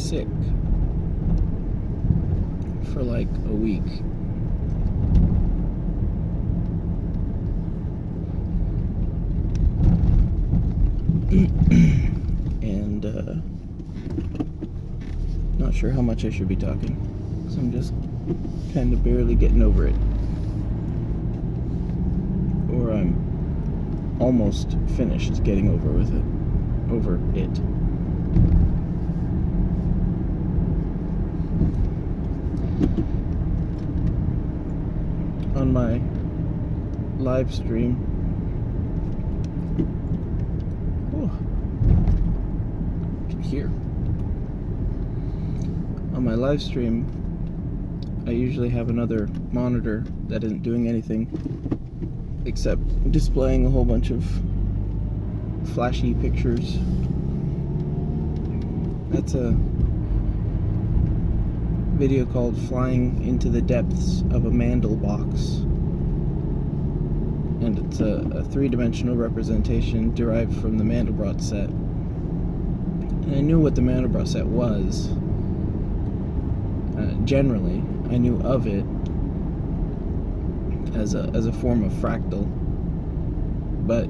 sick for like a week. And not sure how much I should be talking, because I'm just kind of barely getting over it. Or I'm almost finished getting over it. On my live stream, I can hear. On my live stream, I usually have another monitor that isn't doing anything except displaying a whole bunch of flashy pictures. That's a video called Flying into the Depths of a Mandelbox. And it's a three-dimensional representation derived from the Mandelbrot set. And I knew what the Mandelbrot set was. Generally, I knew of it as a form of fractal, but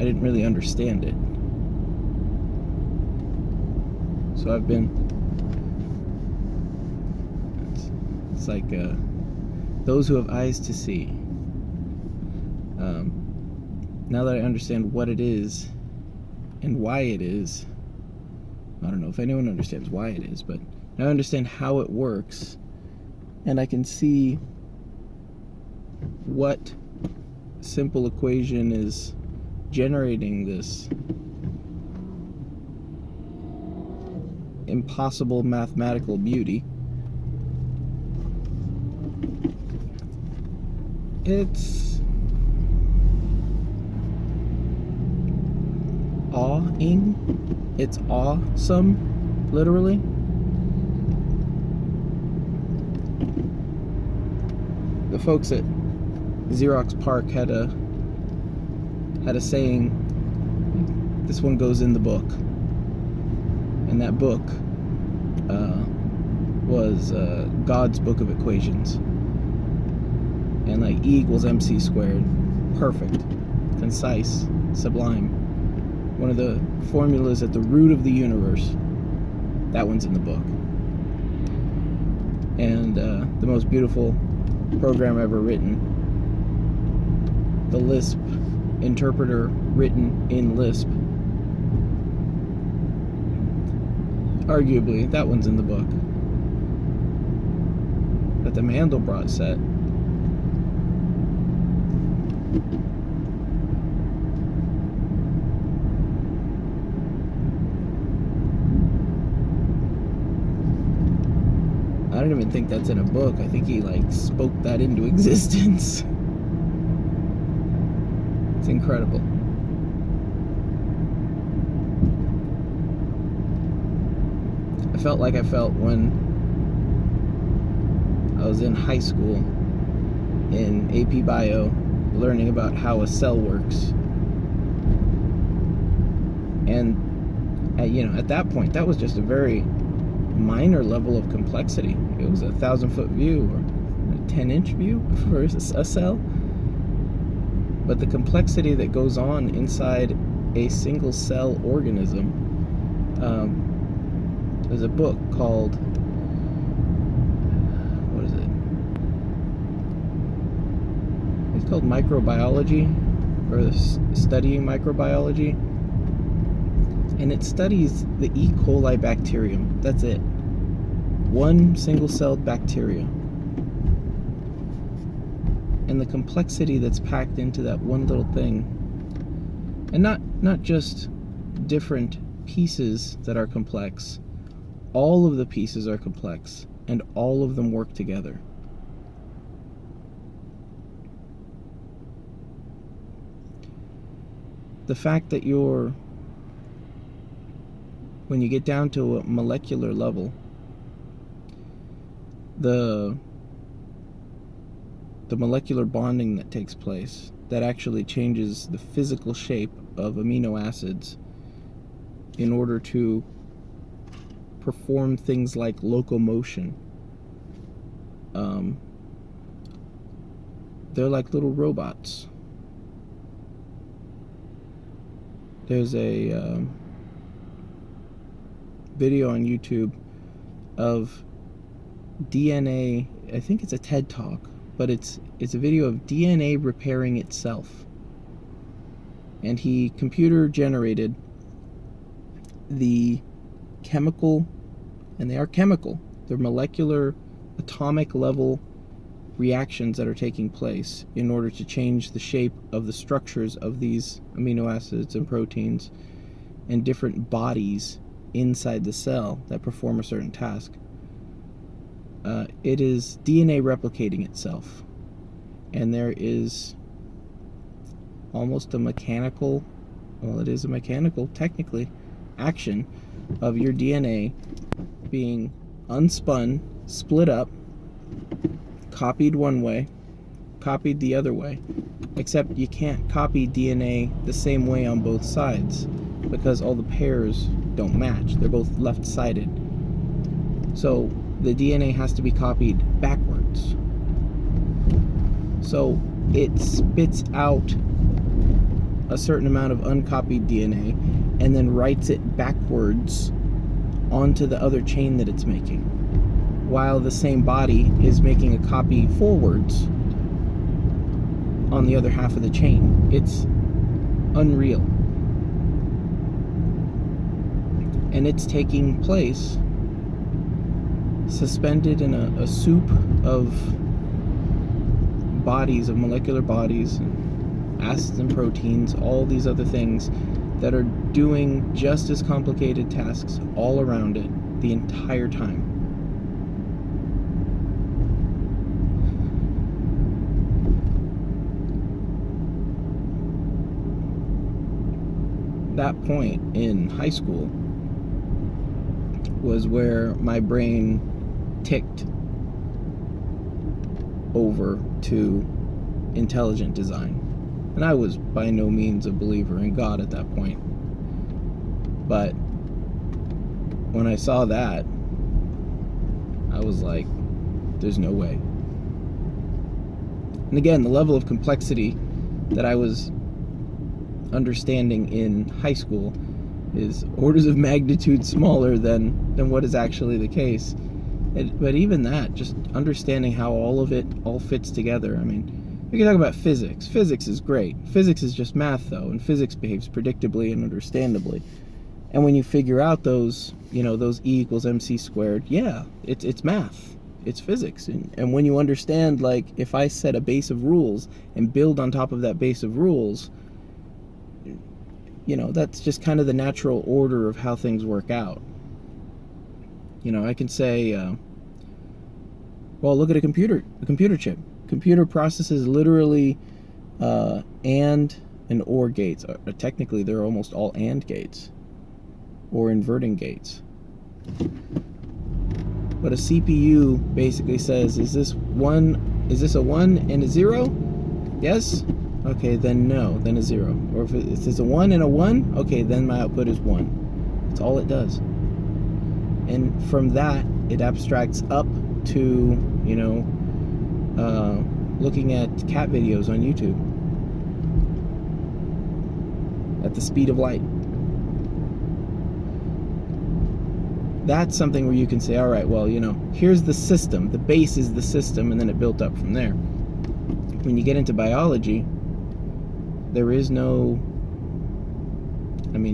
I didn't really understand it. So I've been, it's like those who have eyes to see. Now that I understand what it is and why it is, I don't know if anyone understands why it is, but now I understand how it works, and I can see what simple equation is generating this impossible mathematical beauty. It's awing. It's awesome, literally. The folks at Xerox PARC had a saying, this one goes in the book, and that book was God's book of equations, and like E equals MC squared, perfect, concise, sublime, one of the formulas at the root of the universe. That one's in the book. And the most beautiful program ever written, the Lisp interpreter written in Lisp, arguably that one's in the book. But the Mandelbrot set, I don't even think that's in a book. I think he like spoke that into existence. It's incredible. I felt like I felt when I was in high school in AP Bio, learning about how a cell works. And at that point, that was just a very minor level of complexity. It was a 1,000-foot view or a 10-inch view for a cell. But the complexity that goes on inside a single cell organism, there's a book called, what is it? It's called Microbiology, or Studying Microbiology. And it studies the E. coli bacterium. That's it. One single-celled bacteria. And the complexity that's packed into that one little thing. And not just different pieces that are complex. All of the pieces are complex, and all of them work together. The fact that when you get down to a molecular level, the molecular bonding that takes place that actually changes the physical shape of amino acids in order to perform things like locomotion. They're like little robots. There's a video on YouTube of DNA. I think it's a TED Talk, but it's a video of DNA repairing itself. And he computer generated the chemical, and they are chemical, they're molecular, atomic level reactions that are taking place in order to change the shape of the structures of these amino acids and proteins and different bodies inside the cell that perform a certain task. It is DNA replicating itself, and there is almost a mechanical, well, it is a mechanical, technically, action of your DNA being unspun, split up, copied one way, copied the other way, except you can't copy DNA the same way on both sides because all the pairs don't match. They're both left-sided. So the DNA has to be copied backwards. So it spits out a certain amount of uncopied DNA and then writes it backwards onto the other chain that it's making, while the same body is making a copy forwards on the other half of the chain. It's unreal. And it's taking place suspended in a soup of bodies, of molecular bodies, acids and proteins, all these other things that are doing just as complicated tasks all around it the entire time. That point in high school was where my brain ticked over to intelligent design. And I was by no means a believer in God at that point. But when I saw that, I was like, there's no way. And again, the level of complexity that I was understanding in high school is orders of magnitude smaller than what is actually the case. But even that, just understanding how all of it all fits together. I mean, we can talk about physics. Physics is great. Physics is just math, though, and physics behaves predictably and understandably. And when you figure out those, those E equals mc squared, yeah, it's math. It's physics. And when you understand, like, if I set a base of rules and build on top of that base of rules, that's just kind of the natural order of how things work out. I can say, well, look at a computer chip. Computer processes literally and OR gates. Technically, they're almost all AND gates or inverting gates. But a CPU basically says, is this a 1 and a 0? Yes? Okay, then no, then a 0. Or if it's a 1 and a 1, okay, then my output is 1. That's all it does. And from that, it abstracts up to, looking at cat videos on YouTube at the speed of light. That's something where you can say, all right, well, here's the system. The base is the system, and then it built up from there. When you get into biology, there is no,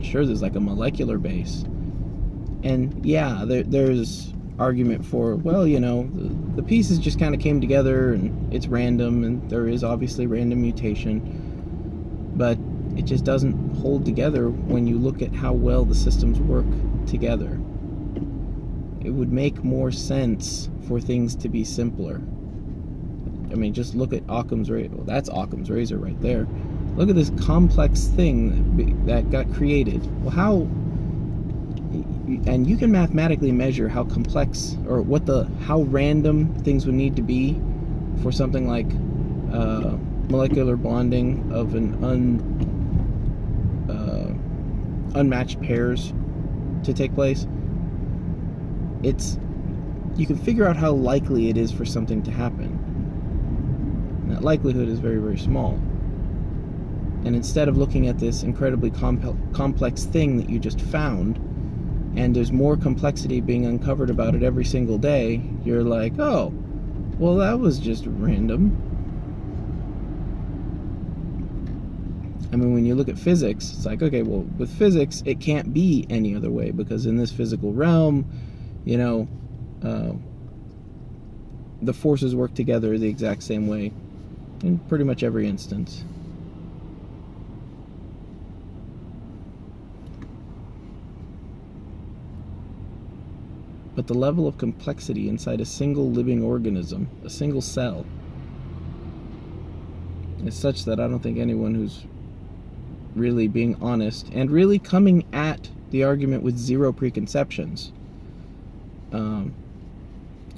sure, there's like a molecular base. And yeah, there's argument for, well, the pieces just kind of came together and it's random, and there is obviously random mutation, but it just doesn't hold together when you look at how well the systems work together. It would make more sense for things to be simpler. Just look at Occam's razor. Well, that's Occam's razor right there. Look at this complex thing that got created. Well, how... And you can mathematically measure how complex, or how random things would need to be for something like molecular bonding of an unmatched pairs to take place. you can figure out how likely it is for something to happen. And that likelihood is very, very small. And instead of looking at this incredibly complex thing that you just found, and there's more complexity being uncovered about it every single day, you're like, oh, well, that was just random. I mean, when you look at physics, it's like, okay, well, with physics, it can't be any other way, because in this physical realm, you know, the forces work together the exact same way in pretty much every instance. But the level of complexity inside a single living organism, a single cell, is such that I don't think anyone who's really being honest and really coming at the argument with zero preconceptions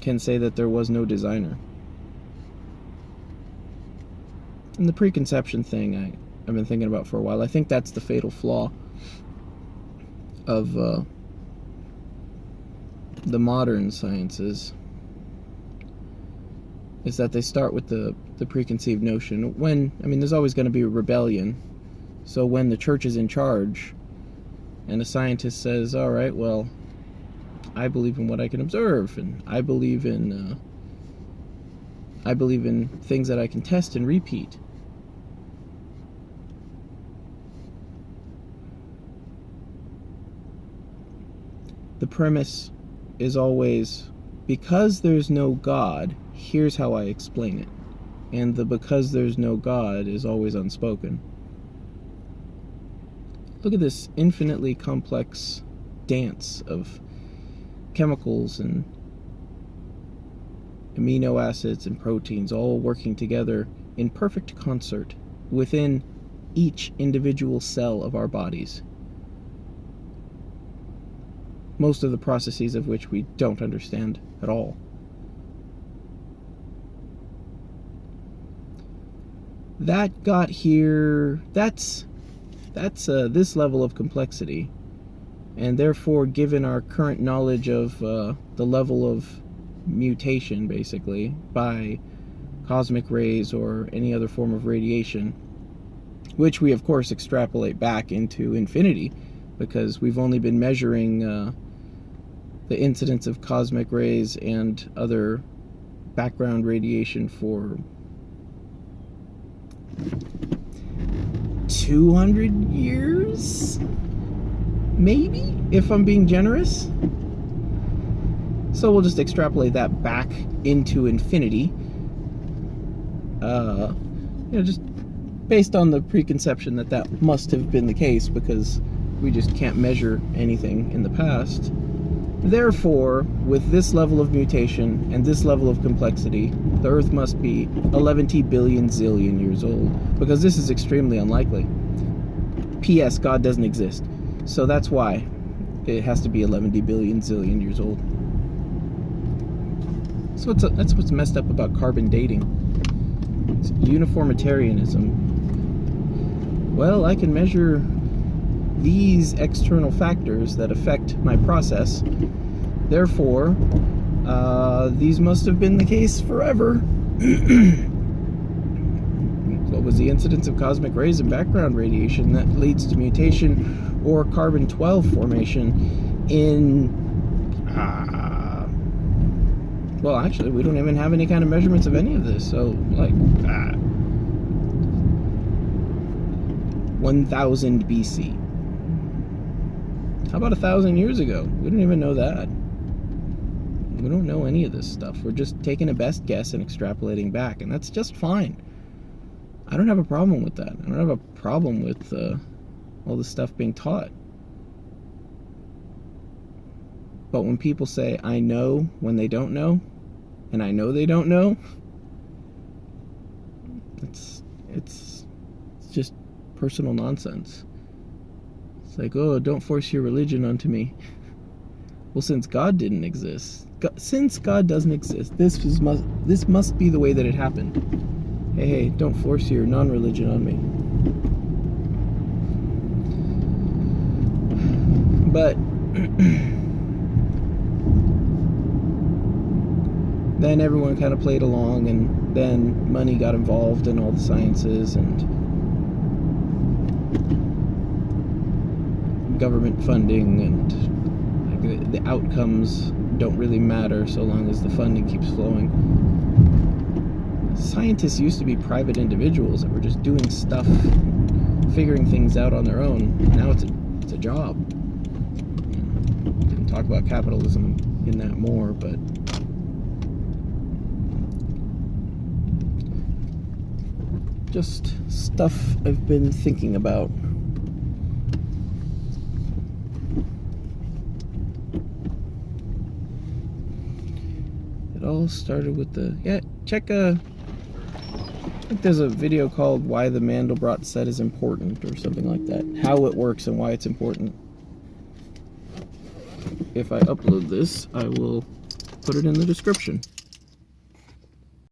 can say that there was no designer. And the preconception thing I've been thinking about for a while. I think that's the fatal flaw of the modern sciences, is that they start with the preconceived notion. There's always going to be a rebellion. So when the church is in charge and a scientist says, all right, well, I believe in what I can observe, and I believe in things that I can test and repeat. The premise is always, because there's no God, here's how I explain it. And the because there's no God is always unspoken. Look at this infinitely complex dance of chemicals and amino acids and proteins all working together in perfect concert within each individual cell of our bodies. Most of the processes of which we don't understand at all. That got here, that's this level of complexity, and therefore, given our current knowledge of the level of mutation, basically, by cosmic rays or any other form of radiation, which we of course extrapolate back into infinity, because we've only been measuring the incidence of cosmic rays and other background radiation for 200 years? Maybe, if I'm being generous. So we'll just extrapolate that back into infinity. Just based on the preconception that must have been the case, because we just can't measure anything in the past. Therefore, with this level of mutation and this level of complexity, the Earth must be 11 billion zillion years old, because this is extremely unlikely. P.S. God doesn't exist. So that's why it has to be 11 billion zillion years old. So that's what's messed up about carbon dating. It's uniformitarianism. Well, I can measure these external factors that affect my process. Therefore, these must have been the case forever. What was the incidence of cosmic rays and background radiation that leads to mutation or carbon-12 formation in... well, actually, we don't even have any kind of measurements of any of this. So, 1000 BC. How about 1,000 years ago? We don't even know that. We don't know any of this stuff. We're just taking a best guess and extrapolating back, and that's just fine. I don't have a problem with that. I don't have a problem with all this stuff being taught. But when people say, I know, when they don't know, and I know they don't know, it's just personal nonsense. It's like, oh, don't force your religion onto me. Well, since God didn't exist, since God doesn't exist, this must be the way that it happened. Hey, don't force your non-religion on me. But then everyone kind of played along, and then money got involved in all the sciences, and government funding, and the outcomes don't really matter so long as the funding keeps flowing. Scientists used to be private individuals that were just doing stuff, figuring things out on their own. Now it's a job. We can talk about capitalism in that more, but just stuff I've been thinking about. It all started with the, check I think there's a video called Why the Mandelbrot Set is Important, or something like that. How it works and why it's important. If I upload this, I will put it in the description.